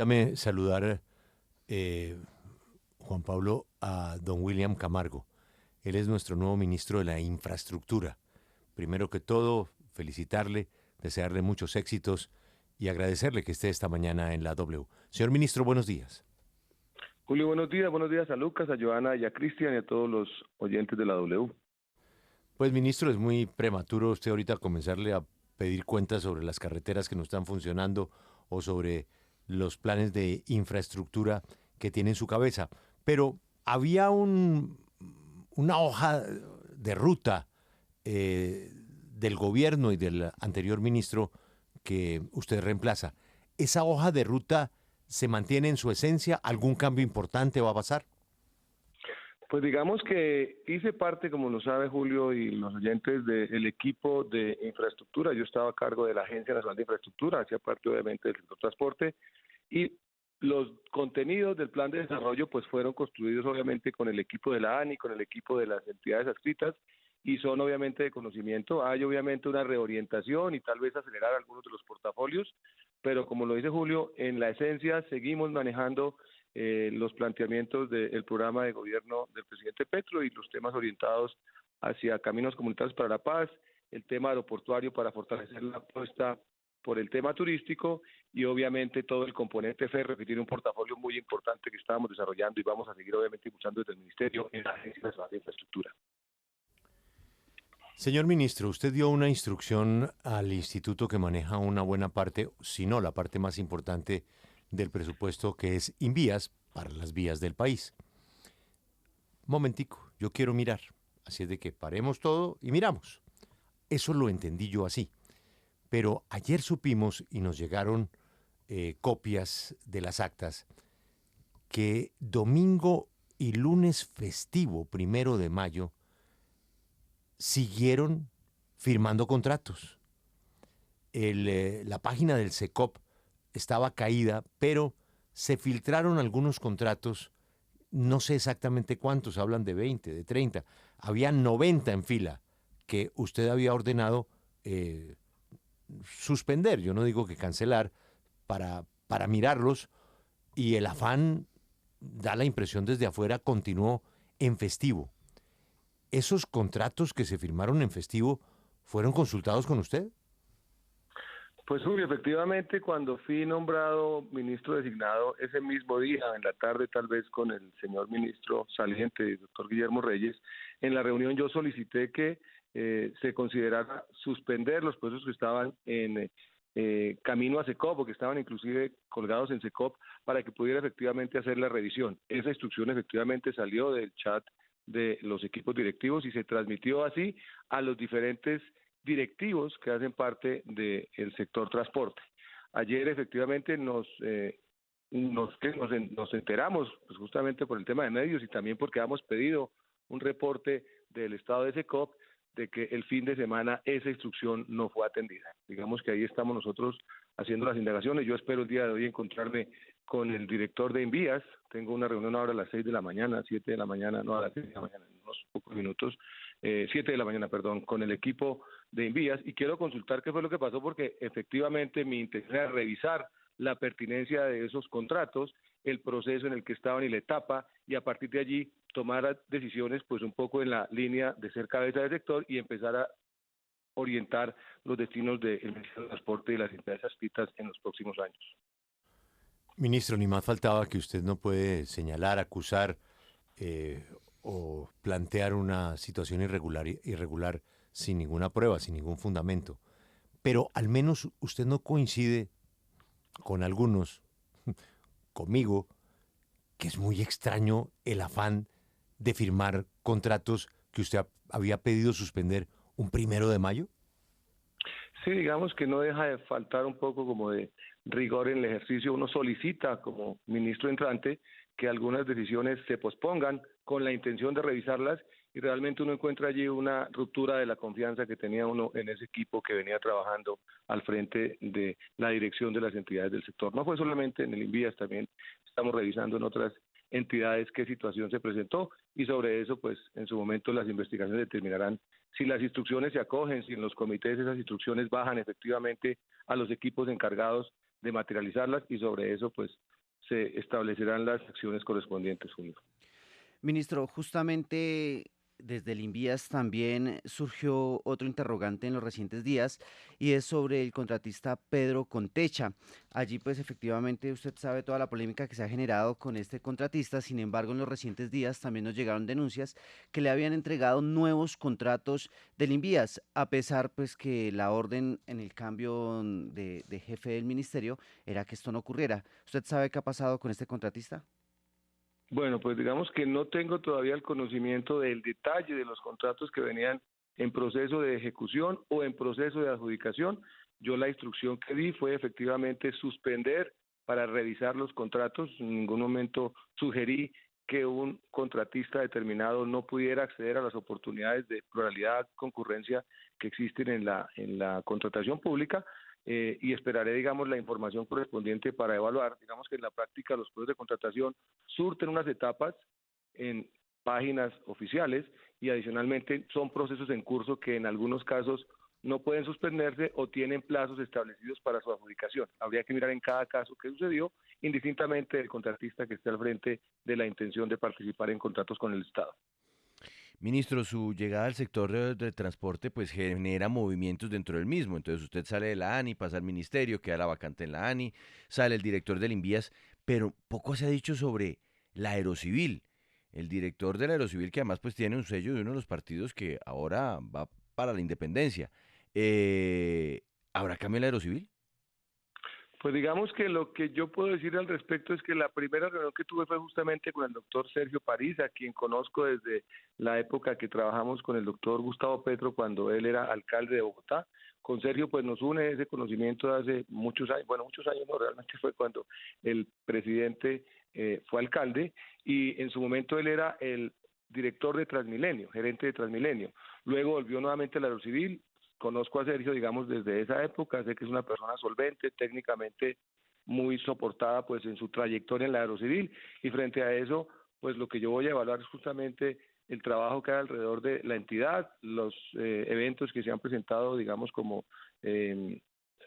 Permítame saludar, Juan Pablo, a don William Camargo. Él es nuestro nuevo ministro de la Infraestructura. Primero que todo, felicitarle, desearle muchos éxitos y agradecerle que esté esta mañana en la W. Señor ministro, buenos días. Julio, buenos días a Lucas, a Joana y a Cristian y a todos los oyentes de la W. Pues ministro, es muy prematuro usted ahorita comenzarle a pedir cuentas sobre las carreteras que no están funcionando o sobre los planes de infraestructura que tiene en su cabeza. Pero había una hoja de ruta del gobierno y del anterior ministro que usted reemplaza. ¿Esa hoja de ruta se mantiene en su esencia? ¿Algún cambio importante va a pasar? Pues digamos que hice parte, como lo sabe Julio y los oyentes, del equipo de infraestructura. Yo estaba a cargo de la Agencia Nacional de Infraestructura, hacía parte obviamente del sector transporte, y los contenidos del plan de desarrollo pues fueron construidos obviamente con el equipo de la ANI, con el equipo de las entidades adscritas, y son obviamente de conocimiento. Hay obviamente una reorientación y tal vez acelerar algunos de los portafolios, pero como lo dice Julio, en la esencia seguimos manejando los planteamientos del programa de gobierno del presidente Petro y los temas orientados hacia caminos comunitarios para la paz, el tema aeroportuario para fortalecer la apuesta por el tema turístico y obviamente todo el componente férreo, que tiene un portafolio muy importante que estábamos desarrollando y vamos a seguir obviamente impulsando desde el Ministerio en la Agencia Nacional de Infraestructura. Señor ministro, usted dio una instrucción al instituto que maneja una buena parte, si no la parte más importante del presupuesto, que es Invías para las vías del país. Momentico, yo quiero mirar. Así es de que paremos todo y miramos. Eso lo entendí yo así. Pero ayer supimos y nos llegaron copias de las actas que domingo y lunes festivo, 1 de mayo, siguieron firmando contratos. La página del SECOP estaba caída, pero se filtraron algunos contratos, no sé exactamente cuántos, hablan de 20, de 30, había 90 en fila que usted había ordenado suspender, yo no digo que cancelar, para mirarlos, y el afán, da la impresión desde afuera, continuó en festivo. ¿Esos contratos que se firmaron en festivo fueron consultados con usted? Pues Julio, efectivamente, cuando fui nombrado ministro designado ese mismo día, en la tarde tal vez con el señor ministro saliente, el doctor Guillermo Reyes, en la reunión yo solicité que se considerara suspender los procesos que estaban en camino a SECOP, o que estaban inclusive colgados en SECOP, para que pudiera efectivamente hacer la revisión. Esa instrucción efectivamente salió del chat de los equipos directivos y se transmitió así a los diferentes directivos que hacen parte del sector transporte. Ayer efectivamente nos enteramos, pues justamente por el tema de medios y también porque hemos pedido un reporte del estado de SECOP de que el fin de semana esa instrucción no fue atendida. Digamos que ahí estamos nosotros haciendo las indagaciones. Yo espero el día de hoy encontrarme con el director de Envías. Tengo una reunión ahora a las 6 de la mañana, 7 de la mañana, no, a las 6 de la mañana, en unos pocos minutos, 7 de la mañana, perdón, con el equipo de Envías, y quiero consultar qué fue lo que pasó, porque efectivamente mi intención era revisar la pertinencia de esos contratos, el proceso en el que estaban y la etapa, y a partir de allí tomar decisiones pues un poco en la línea de ser cabeza del sector y empezar a orientar los destinos del Ministerio de Transporte y las empresas adscritas en los próximos años. Ministro, ni más faltaba que usted no puede señalar, acusar eh, o plantear una situación irregular sin ninguna prueba, sin ningún fundamento. Pero al menos usted no coincide con algunos, conmigo, que es muy extraño el afán de firmar contratos que usted había pedido suspender un 1 de mayo. Sí, digamos que no deja de faltar un poco como de rigor en el ejercicio. Uno solicita como ministro entrante que algunas decisiones se pospongan con la intención de revisarlas, y realmente uno encuentra allí una ruptura de la confianza que tenía uno en ese equipo que venía trabajando al frente de la dirección de las entidades del sector. No fue solamente en el Invías, también estamos revisando en otras entidades qué situación se presentó, y sobre eso pues en su momento las investigaciones determinarán si las instrucciones se acogen, si en los comités esas instrucciones bajan efectivamente a los equipos encargados de materializarlas, y sobre eso pues se establecerán las acciones correspondientes, Julio. Ministro, justamente desde el INVIAS también surgió otro interrogante en los recientes días y es sobre el contratista Pedro Contecha. Allí pues efectivamente usted sabe toda la polémica que se ha generado con este contratista, sin embargo en los recientes días también nos llegaron denuncias que le habían entregado nuevos contratos del INVIAS, a pesar pues que la orden en el cambio de jefe del ministerio era que esto no ocurriera. ¿Usted sabe qué ha pasado con este contratista? Bueno, pues digamos que no tengo todavía el conocimiento del detalle de los contratos que venían en proceso de ejecución o en proceso de adjudicación. Yo la instrucción que di fue efectivamente suspender para revisar los contratos. En ningún momento sugerí que un contratista determinado no pudiera acceder a las oportunidades de pluralidad, concurrencia que existen en la contratación pública. Y esperaré, digamos, la información correspondiente para evaluar. Digamos que en la práctica los procesos de contratación surten unas etapas en páginas oficiales y adicionalmente son procesos en curso que en algunos casos no pueden suspenderse o tienen plazos establecidos para su adjudicación. Habría que mirar en cada caso qué sucedió, indistintamente del contratista que esté al frente de la intención de participar en contratos con el Estado. Ministro, su llegada al sector de transporte pues genera movimientos dentro del mismo. Entonces usted sale de la ANI, pasa al ministerio, queda la vacante en la ANI, sale el director del Invías, pero poco se ha dicho sobre la Aerocivil. El director de la Aerocivil, que además pues tiene un sello de uno de los partidos que ahora va para la independencia. Eh, ¿Habrá cambio en la Aerocivil? Pues digamos que lo que yo puedo decir al respecto es que la primera reunión que tuve fue justamente con el doctor Sergio París, a quien conozco desde la época que trabajamos con el doctor Gustavo Petro cuando él era alcalde de Bogotá. Con Sergio pues nos une ese conocimiento de hace muchos años, bueno, muchos años no, realmente fue cuando el presidente fue alcalde y en su momento él era el director de Transmilenio, gerente de Transmilenio. Luego volvió nuevamente a la Aerocivil. Conozco a Sergio, digamos, desde esa época, sé que es una persona solvente, técnicamente muy soportada pues en su trayectoria en la Aerocivil y frente a eso, pues lo que yo voy a evaluar es justamente el trabajo que hay alrededor de la entidad, los eventos que se han presentado, digamos, como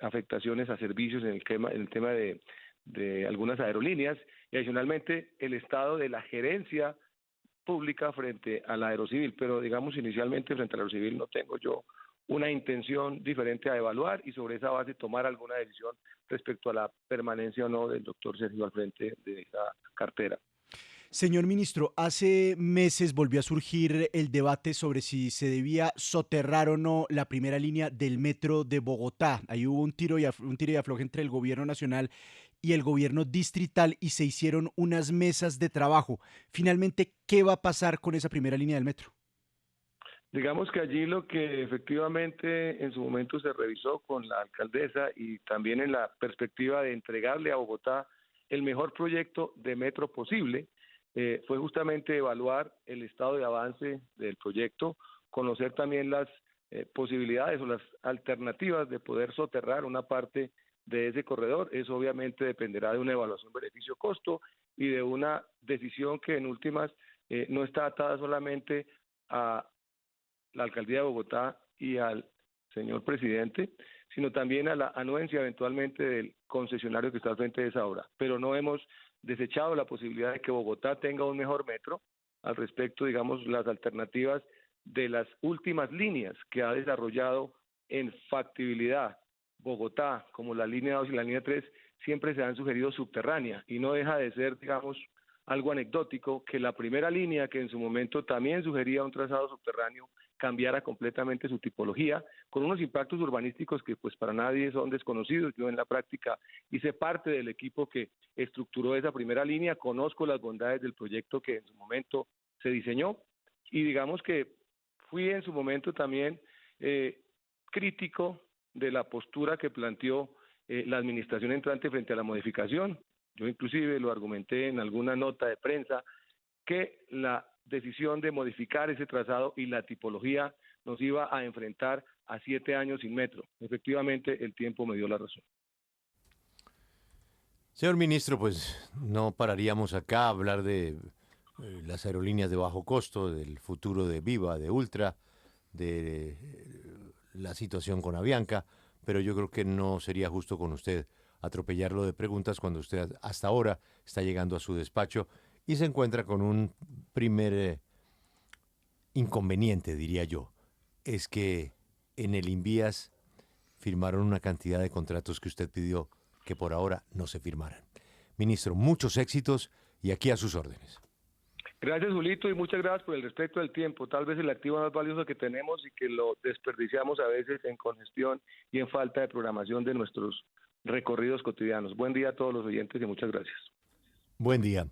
afectaciones a servicios en el tema de algunas aerolíneas y adicionalmente el estado de la gerencia pública frente a la Aerocivil, pero digamos inicialmente frente a la Aerocivil no tengo yo una intención diferente a evaluar y sobre esa base tomar alguna decisión respecto a la permanencia o no del doctor Sergio al frente de esa cartera. Señor ministro, hace meses volvió a surgir el debate sobre si se debía soterrar o no la primera línea del metro de Bogotá. Ahí hubo un tiro y afloje entre el gobierno nacional y el gobierno distrital y se hicieron unas mesas de trabajo. Finalmente, ¿qué va a pasar con esa primera línea del metro? Digamos que allí lo que efectivamente en su momento se revisó con la alcaldesa y también en la perspectiva de entregarle a Bogotá el mejor proyecto de metro posible, fue justamente evaluar el estado de avance del proyecto, conocer también las posibilidades o las alternativas de poder soterrar una parte de ese corredor. Eso obviamente dependerá de una evaluación beneficio-costo y de una decisión que en últimas no está atada solamente a la alcaldía de Bogotá y al señor presidente, sino también a la anuencia eventualmente del concesionario que está al frente de esa obra. Pero no hemos desechado la posibilidad de que Bogotá tenga un mejor metro. Al respecto, digamos, las alternativas de las últimas líneas que ha desarrollado en factibilidad Bogotá, como la línea 2 y la línea 3, siempre se han sugerido subterráneas y no deja de ser, digamos, algo anecdótico que la primera línea, que en su momento también sugería un trazado subterráneo, cambiara completamente su tipología, con unos impactos urbanísticos que pues para nadie son desconocidos. Yo en la práctica hice parte del equipo que estructuró esa primera línea, conozco las bondades del proyecto que en su momento se diseñó y digamos que fui en su momento también crítico de la postura que planteó la administración entrante frente a la modificación. Yo inclusive lo argumenté en alguna nota de prensa que la decisión de modificar ese trazado y la tipología nos iba a enfrentar a 7 años sin metro. Efectivamente, el tiempo me dio la razón. Señor ministro, pues no pararíamos acá a hablar de las aerolíneas de bajo costo, del futuro de Viva, de Ultra, de la situación con Avianca, pero yo creo que no sería justo con usted atropellarlo de preguntas cuando usted hasta ahora está llegando a su despacho y se encuentra con un primer inconveniente, diría yo. Es que en el Invías firmaron una cantidad de contratos que usted pidió que por ahora no se firmaran. Ministro, muchos éxitos y aquí a sus órdenes. Gracias, Julito, y muchas gracias por el respeto del tiempo. Tal vez el activo más valioso que tenemos y que lo desperdiciamos a veces en congestión y en falta de programación de nuestros recorridos cotidianos. Buen día a todos los oyentes y muchas gracias. Buen día.